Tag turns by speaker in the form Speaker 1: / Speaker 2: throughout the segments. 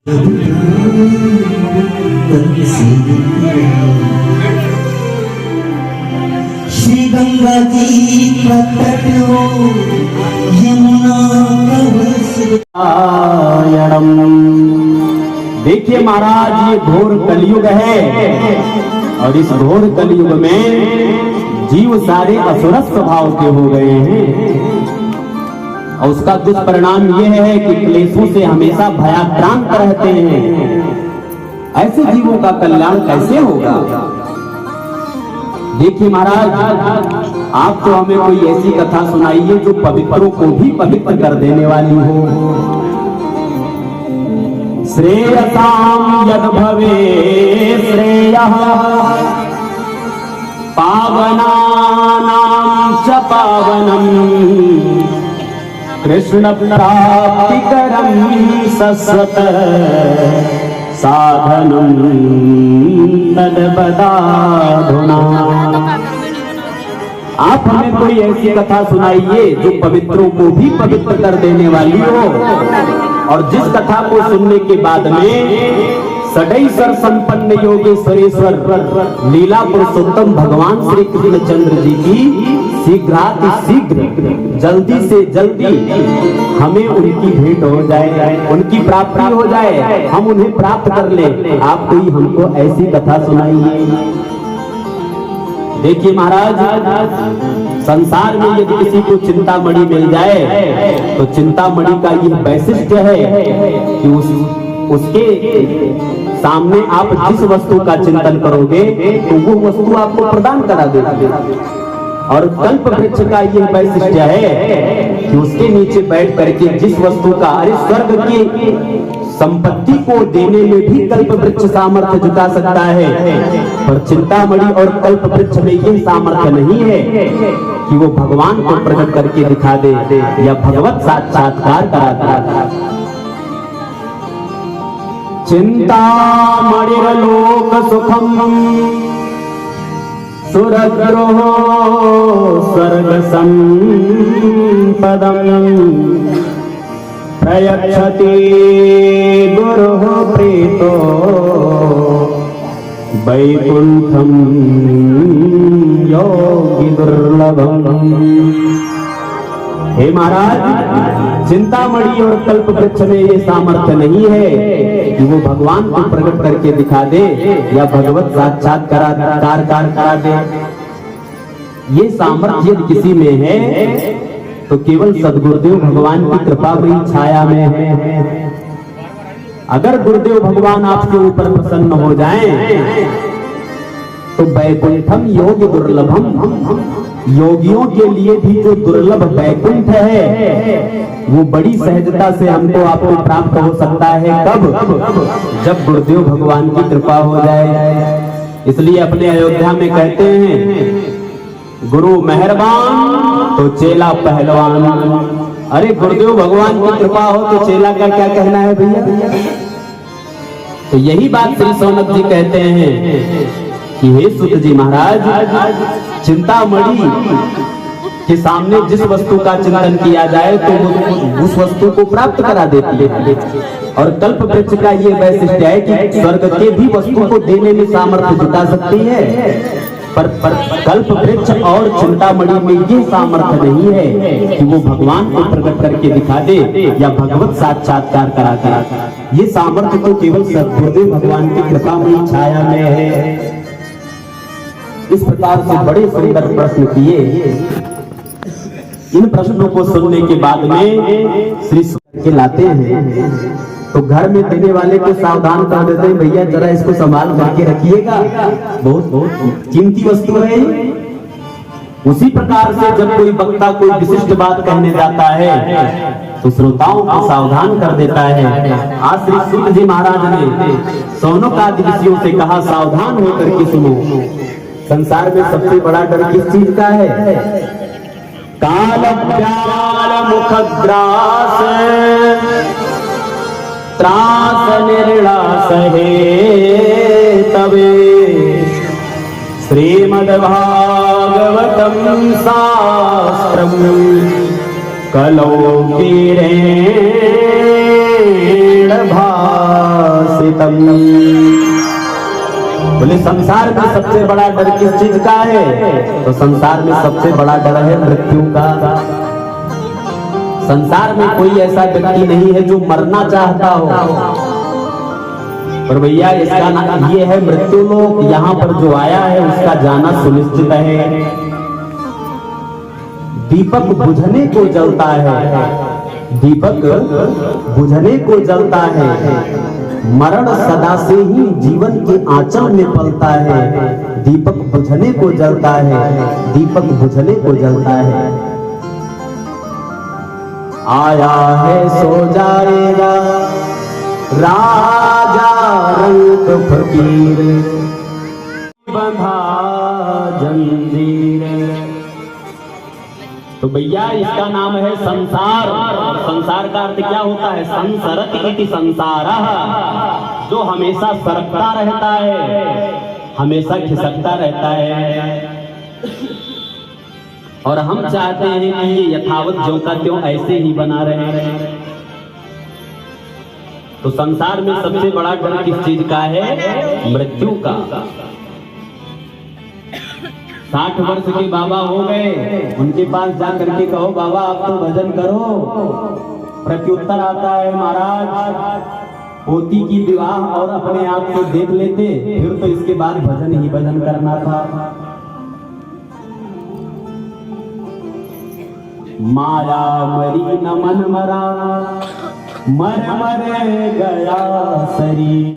Speaker 1: श्री गंगा जी का तट हो, यमुना
Speaker 2: देखिए महाराज, ये घोर कलयुग है और इस घोर कलयुग में जीव सारे असुर स्वभाव के हो गए हैं और उसका दुष्परिणाम यह है कि क्लेशों से हमेशा भयाक्रांत रहते हैं। ऐसे जीवों का कल्याण कैसे होगा? देखिए महाराज, आप तो हमें कोई ऐसी कथा सुनाइए जो पवित्रों को भी पवित्र कर देने वाली हो। श्रेयसाम यद भवे श्रेयः पावनानां च पावनम् कृष्ण प्राप्तिकरं सस्वत साधनं तद्वदाधुना। आप हमें कोई ऐसी कथा सुनाइए जो पवित्रों को भी पवित्र कर देने वाली हो और जिस कथा को सुनने के बाद में सदैश्वर संपन्न योगेश्वरेश्वर लीला पुरुषोत्तम भगवान श्री कृष्णचंद्र जी की शीघ्र जल्दी से जल्दी हमें उनकी भेंट हो जाए, उनकी प्राप्ति हो जाए, हम उन्हें प्राप्त कर ले। आप कोई हमको ऐसी कथा सुनाइए। देखिए महाराज, संसार में यदि किसी को चिंतामणि मिल जाए तो चिंतामणि का यह वैशिष्ट्य है कि उसके सामने आप जिस वस्तु का चिंतन करोगे तो वो वस्तु आपको प्रदान करा देगी। और कल्प वृक्ष का यह वैशिष्ट्य है कि उसके नीचे बैठ करके जिस वस्तु का, अरे स्वर्ग की संपत्ति को देने में भी कल्प वृक्ष सामर्थ्य जुटा सकता है, पर चिंतामणि और कल्प वृक्ष में यह सामर्थ्य नहीं है कि वो भगवान को प्रकट करके दिखा दे या भगवत साक्षात्कार करा दे। चिंतामणिर्लोक सुखम सुरद्रोह स्वर्ग संपदम प्रयच्छति गुरुः प्रीतो वैकुंठम योगी दुर्लभम। हे महाराज, चिंतामणि और कल्प वृक्ष में ये सामर्थ्य नहीं है कि वो भगवान को प्रकट करके दिखा दे या भगवत साक्षात्कार करा दे। ये सामर्थ्य यदि किसी में है तो केवल सद्गुरुदेव भगवान की कृपा में, छाया में है। अगर गुरुदेव भगवान आपके ऊपर प्रसन्न हो जाएं तो वैकुंठम योग दुर्लभम, योगियों के लिए भी जो दुर्लभ वैकुंठ है वो बड़ी सहजता से हमको आपको प्राप्त हो सकता है। कब? जब गुरुदेव भगवान की कृपा हो जाए। इसलिए अपने अयोध्या में कहते हैं, गुरु मेहरबान तो चेला पहलवान। अरे गुरुदेव भगवान की कृपा हो तो चेला का क्या कहना है भैया? तो यही बात श्री सौनक जी कहते हैं कि हे सुत जी महाराज, चिंतामणि के सामने जिस वस्तु का चिंतन किया जाए तो वो उस वस्तु को प्राप्त करा देती है। और कल्प वृक्ष का ये वैशिष्ट्य है कि स्वर्ग के भी वस्तु को देने में सामर्थ्य जुटा सकती है, पर कल्प वृक्ष और चिंतामणि में ये सामर्थ्य नहीं है कि वो भगवान को प्रकट करके दिखा दे या भगवत साक्षात्कार करा। ये सामर्थ्य तो केवल सद्गुरुदेव भगवान की कृपा में, छाया में है। इस प्रकार से बड़े सुंदर प्रश्न किए। इन प्रश्नों को सुनने के बाद में श्री के लाते हैं तो घर में देने वाले को सावधान कर देते हैं, भैया जरा इसको संभाल करके रखिएगा, बहुत कीमती वस्तु है। उसी प्रकार से जब कोई वक्ता कोई विशिष्ट बात कहने जाता है तो श्रोताओं को सावधान कर देता है। आज श्री सूत जी महाराज ने सौनक आदि ऋषियों से कहा, सावधान होकर के सुनो। संसार में सबसे बड़ा डर किस चीज का है? काल व्याल मुखग्रास त्रास निर्णास है तवे श्रीमद्भागवतम शास्त्रम कलौ वीरेण भागवतम। संस्कृतम। बोले संसार में सबसे बड़ा डर किस चीज का है? तो संसार में सबसे बड़ा डर है मृत्यु का। संसार में कोई ऐसा व्यक्ति नहीं है जो मरना चाहता हो, पर भैया इसका नाम ये है मृत्यु लोक। यहाँ पर जो आया है उसका जाना सुनिश्चित है। दीपक बुझने को जलता है, दीपक बुझने को जलता है, मरण सदा से ही जीवन के आंचल में पलता है। दीपक बुझने को जलता है, दीपक बुझने को जलता है। आया है सो जाएगा राजा रंग फकीर, बंधा जंजीर। तो भैया इसका नाम है संसार। संसार का अर्थ क्या होता है? संसरति इति संसारः, जो हमेशा सरकता रहता है, हमेशा खिसकता रहता है। और हम चाहते हैं कि ये यथावत ज्यों का त्यों ऐसे ही बना रहे। तो संसार में सबसे बड़ा डर किस चीज का है? मृत्यु का। 60 वर्ष के बाबा हो गए, उनके पास जा करके कहो बाबा आप तो भजन करो, प्रत्युत्तर आता है महाराज पोती की विवाह और अपने आप को देख लेते, फिर तो इसके बाद भजन ही भजन करना था। माया मरी न मन मरा, मर मरे गया शरीर।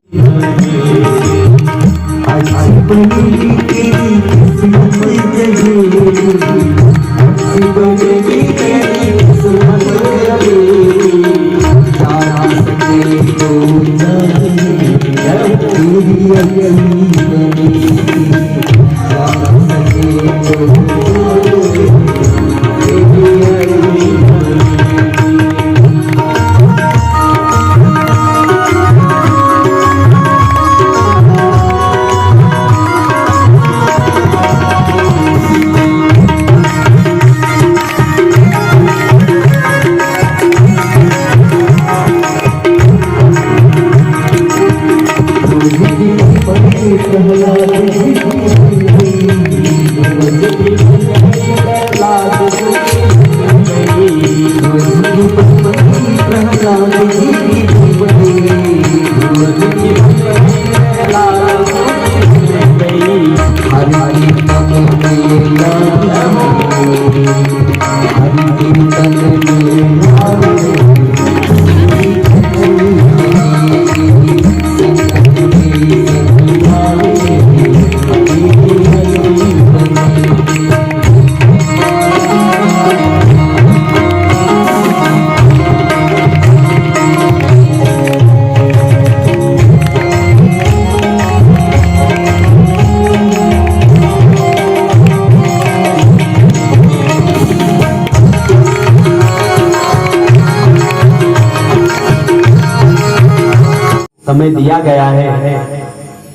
Speaker 2: समय दिया गया है,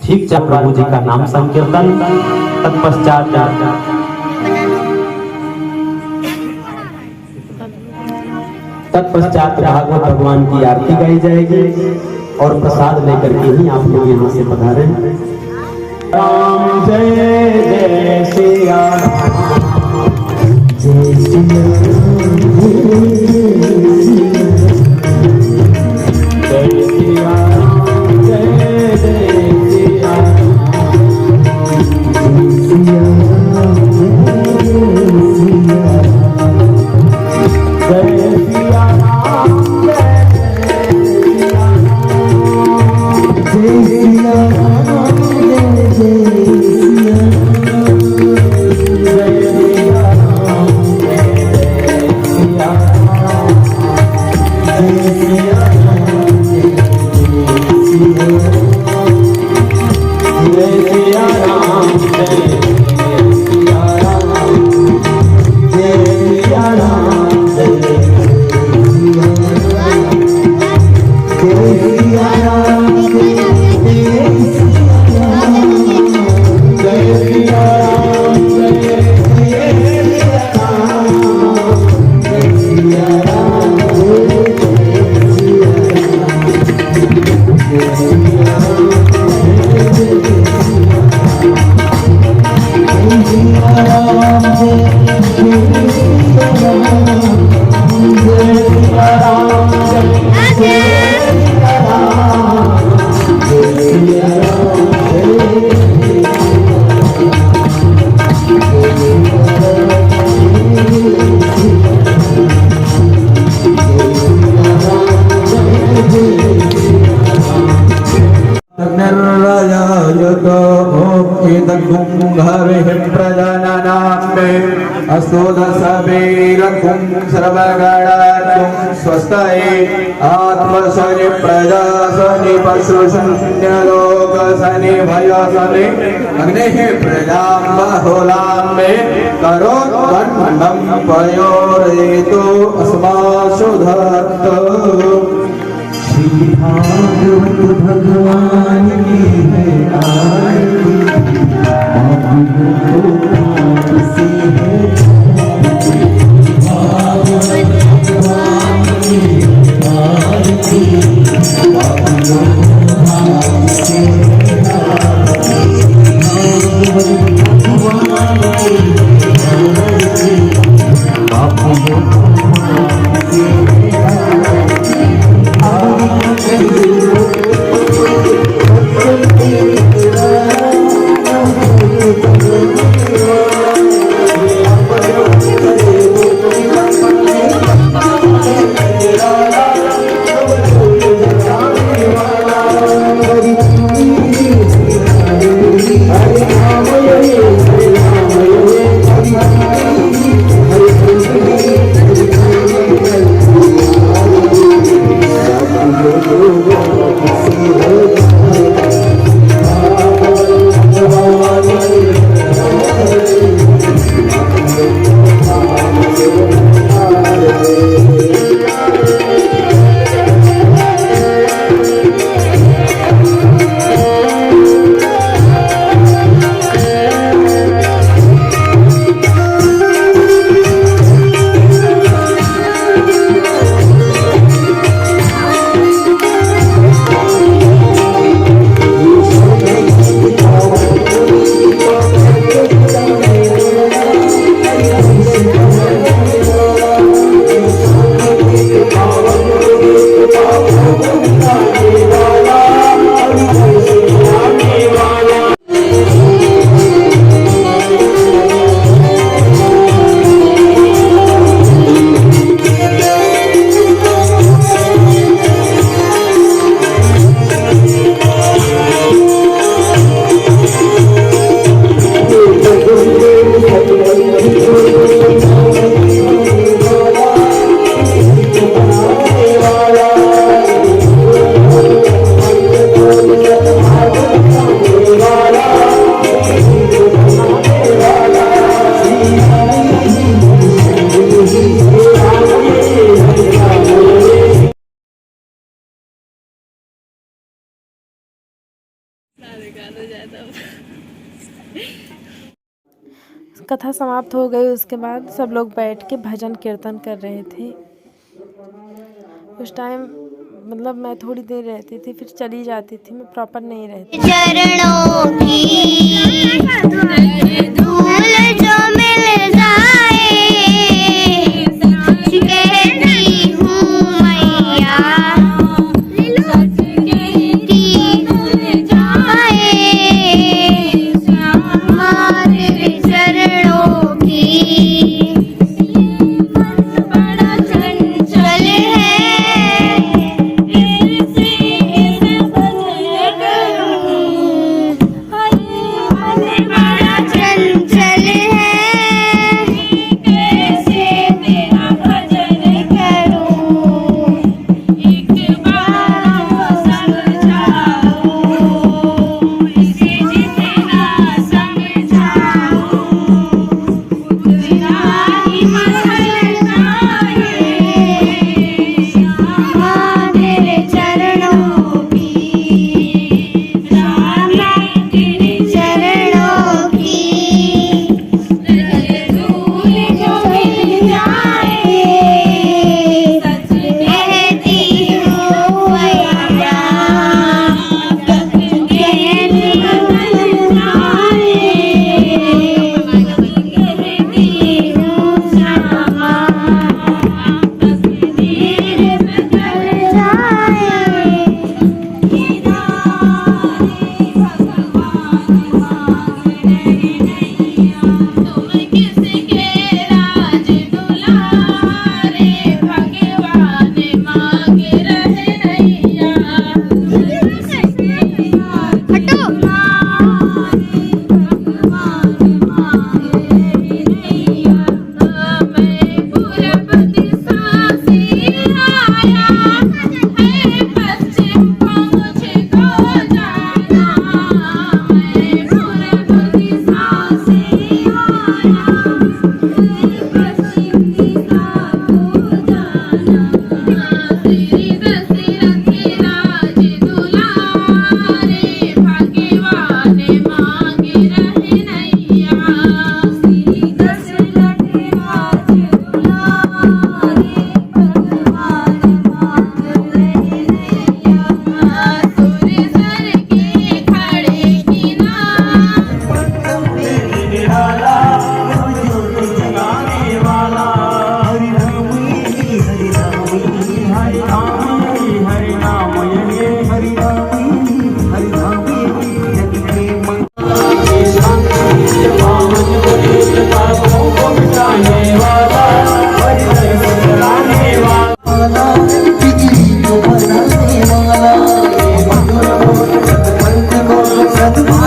Speaker 2: ठीक जब प्रभु जी का नाम संकीर्तन, तत्पश्चात भागवत भगवान की आरती गाई जाएगी और प्रसाद लेकर के ही आप लोग यहाँ से पधारे। राम जय जय श्री राम, जय श्री राम।
Speaker 1: जय
Speaker 3: सद्गुंहविः प्रजननाम्बे अस्तोदशवीरकुं सर्वगणाकुं स्वस्तये आत्मशनि प्रजाशनि पशुशन्यलोकशनि भयशनि अग्निः प्रजां बहुलाम्बे करोद्वन्मण्डं पयोरेतो अस्मासु धत्त।
Speaker 1: श्री भागवत भगवान की है आरती, बाबू को प्यार से है भागवत भगवान की आरती, बाबू को प्यार से भागवत भगवान की आरती, बाबू को प्यार से
Speaker 4: कथा समाप्त हो गई। उसके बाद सब लोग बैठ के भजन कीर्तन कर रहे थे। उस टाइम मतलब मैं थोड़ी देर रहती थी, फिर चली जाती थी, मैं प्रॉपर नहीं रहती।
Speaker 5: चरणों की धूल जो मिल जाए, कहती हूँ मैया हमारे चरणों की बड़ा चंचल है, बड़ा चंचल है।
Speaker 1: रघुमा